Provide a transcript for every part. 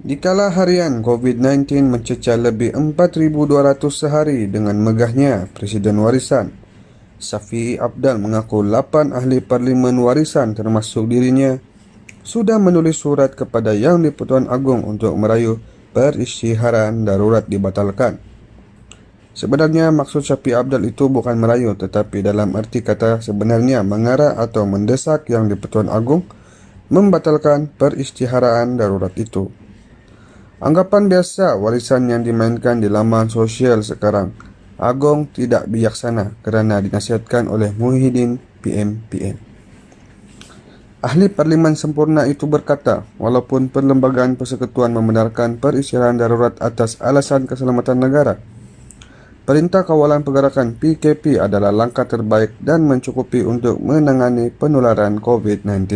Dikala harian COVID-19 mencecah lebih 4.200 sehari dengan megahnya Presiden Warisan, Syafiee Apdal mengaku 8 ahli parlimen warisan termasuk dirinya sudah menulis surat kepada Yang di-Pertuan Agong untuk merayu perisytiharan darurat dibatalkan. Sebenarnya maksud Syafiee Apdal itu bukan merayu, tetapi dalam arti kata sebenarnya mengarah atau mendesak Yang di-Pertuan Agong membatalkan perisytiharan darurat itu. Anggapan biasa warisan yang dimainkan di laman sosial sekarang, Agong tidak bijaksana kerana dinasihatkan oleh Muhyiddin PM. Ahli Parlimen sempurna itu berkata, walaupun Perlembagaan Persekutuan membenarkan perisytiharan darurat atas alasan keselamatan negara, Perintah Kawalan Pergerakan PKP adalah langkah terbaik dan mencukupi untuk menangani penularan COVID-19.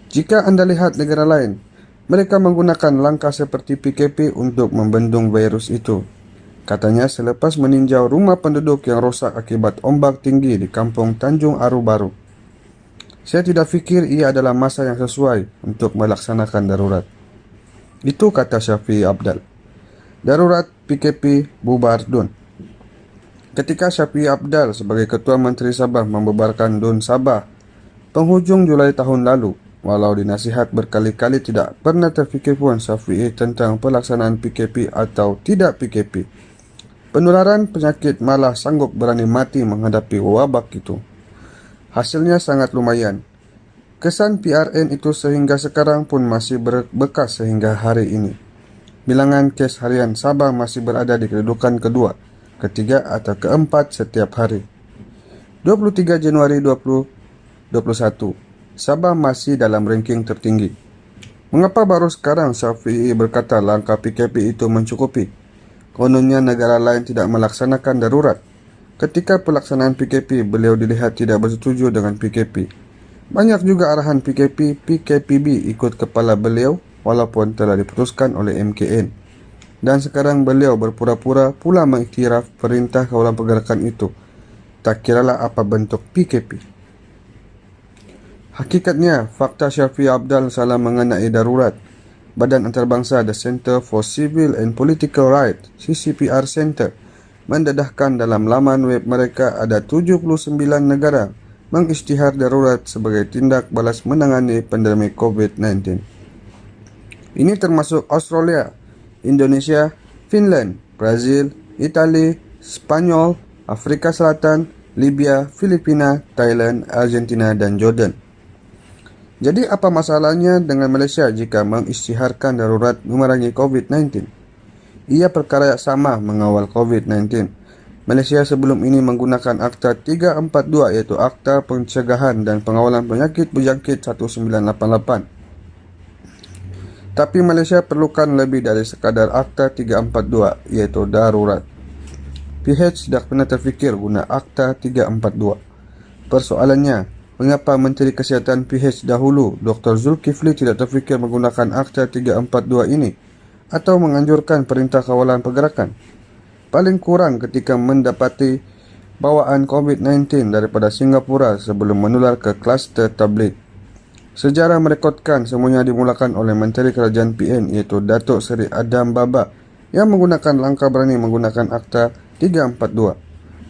Jika anda lihat negara lain, mereka menggunakan langkah seperti PKP untuk membendung virus itu, katanya selepas meninjau rumah penduduk yang rosak akibat ombak tinggi di kampung Tanjung Aru Baru. Saya tidak fikir ia adalah masa yang sesuai untuk melaksanakan darurat. Itu kata Syafiee Apdal. Darurat PKP bubar DUN. Ketika Syafiee Apdal sebagai Ketua Menteri Sabah membubarkan DUN Sabah penghujung Julai tahun lalu, walau dinasihat berkali-kali tidak pernah terfikir pun Syafiee tentang pelaksanaan PKP atau tidak PKP. Penularan penyakit malah sanggup berani mati menghadapi wabak itu. Hasilnya sangat lumayan. Kesan PRN itu sehingga sekarang pun masih berbekas sehingga hari ini. Bilangan kes harian Sabah masih berada di kedudukan kedua, ketiga atau keempat setiap hari. 23 Januari 2021, Sabah masih dalam ranking tertinggi. Mengapa baru sekarang Syafiee berkata langkah PKP itu mencukupi? Kononnya negara lain tidak melaksanakan darurat. Ketika pelaksanaan PKP, beliau dilihat tidak bersetuju dengan PKP. Banyak juga arahan PKP, PKPB ikut kepala beliau walaupun telah diputuskan oleh MKN. Dan sekarang beliau berpura-pura pula mengiktiraf Perintah Kawalan Pergerakan itu. Tak kiralah apa bentuk PKP. Hakikatnya, fakta Syafiee Apdal salah mengenai darurat. Badan Antarabangsa The Center for Civil and Political Rights, CCPR Center, mendedahkan dalam laman web mereka ada 79 negara mengisytihar darurat sebagai tindak balas menangani pandemik COVID-19. Ini termasuk Australia, Indonesia, Finland, Brazil, Itali, Spanyol, Afrika Selatan, Libya, Filipina, Thailand, Argentina dan Jordan. Jadi apa masalahnya dengan Malaysia jika mengisytiharkan darurat memerangi COVID-19? Ia perkara yang sama mengawal COVID-19. Malaysia sebelum ini menggunakan Akta 342 iaitu Akta Pencegahan dan Pengawalan Penyakit Berjangkit 1988. Tapi Malaysia perlukan lebih dari sekadar Akta 342 iaitu darurat. PH tidak pernah terfikir guna Akta 342. Persoalannya, mengapa Menteri Kesihatan PH dahulu Dr. Zulkifli tidak terfikir menggunakan Akta 342 ini atau menganjurkan Perintah Kawalan Pergerakan? Paling kurang ketika mendapati bawaan COVID-19 daripada Singapura sebelum menular ke kluster tabligh. Sejarah merekodkan semuanya dimulakan oleh Menteri Kerajaan PN iaitu Datuk Seri Adam Baba yang menggunakan langkah berani menggunakan Akta 342.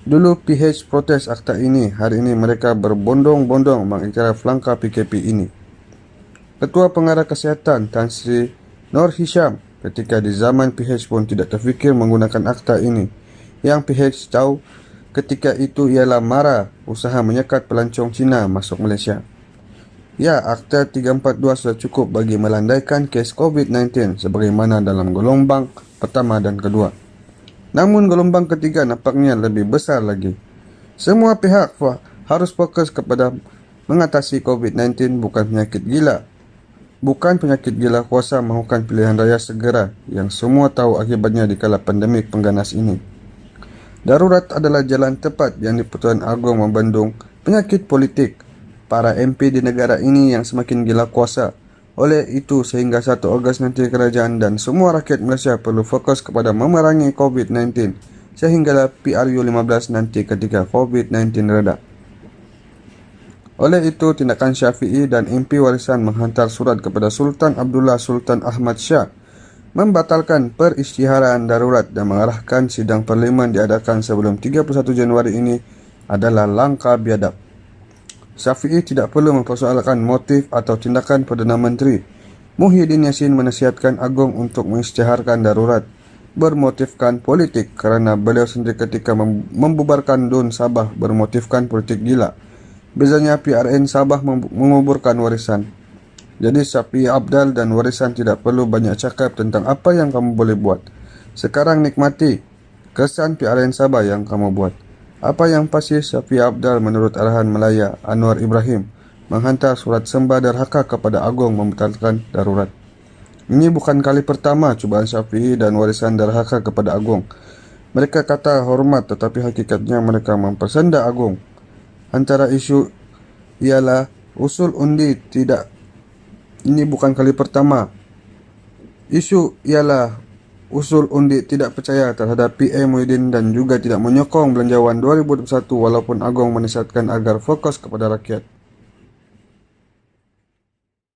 Dulu PH protes akta ini, hari ini mereka berbondong-bondong mengiktiraf langkah PKP ini. Ketua Pengarah Kesihatan Tan Sri Nur Hisham ketika di zaman PH pun tidak terfikir menggunakan akta ini. Yang PH tahu ketika itu ialah mara usaha menyekat pelancong Cina masuk Malaysia. Ya, Akta 342 sudah cukup bagi melandaikan kes COVID-19 sebagaimana dalam gelombang pertama dan kedua. Namun gelombang ketiga nampaknya lebih besar lagi. Semua pihak harus fokus kepada mengatasi COVID-19 bukan penyakit gila. Bukan penyakit gila kuasa mahukan pilihan raya segera yang semua tahu akibatnya dikala pandemik pengganas ini. Darurat adalah jalan tepat yang di-Pertuan Agong membendung penyakit politik para MP di negara ini yang semakin gila kuasa. Oleh itu, sehingga 1 Ogos nanti kerajaan dan semua rakyat Malaysia perlu fokus kepada memerangi COVID-19 sehinggalah PRU 15 nanti ketika COVID-19 reda. Oleh itu, tindakan Syafi'i dan MP warisan menghantar surat kepada Sultan Abdullah Sultan Ahmad Shah membatalkan peristiharaan darurat dan mengarahkan sidang parlimen diadakan sebelum 31 Januari ini adalah langkah biadab. Syafi'i tidak perlu mempersoalkan motif atau tindakan Perdana Menteri. Muhyiddin Yassin menasihatkan Agong untuk mengisytiharkan darurat bermotifkan politik kerana beliau sendiri ketika membubarkan DUN Sabah bermotifkan politik gila. Bezanya PRN Sabah menguburkan warisan. Jadi Syafi'i Apdal dan warisan tidak perlu banyak cakap tentang apa yang kamu boleh buat. Sekarang nikmati kesan PRN Sabah yang kamu buat. Apa yang pasti Syafi'i Apdal menurut arahan Melaya Anwar Ibrahim menghantar surat sembah derhaka kepada Agong membatalkan darurat. Ini bukan kali pertama cubaan Syafi'i dan warisan derhaka kepada Agong. Mereka kata hormat tetapi hakikatnya mereka mempersenda Agong. Antara isu ialah usul undi tidak. Ini bukan kali pertama. Isu ialah usul undi tidak percaya terhadap PM Muhyiddin dan juga tidak menyokong belanjawan 2021 walaupun Agong menasihatkan agar fokus kepada rakyat.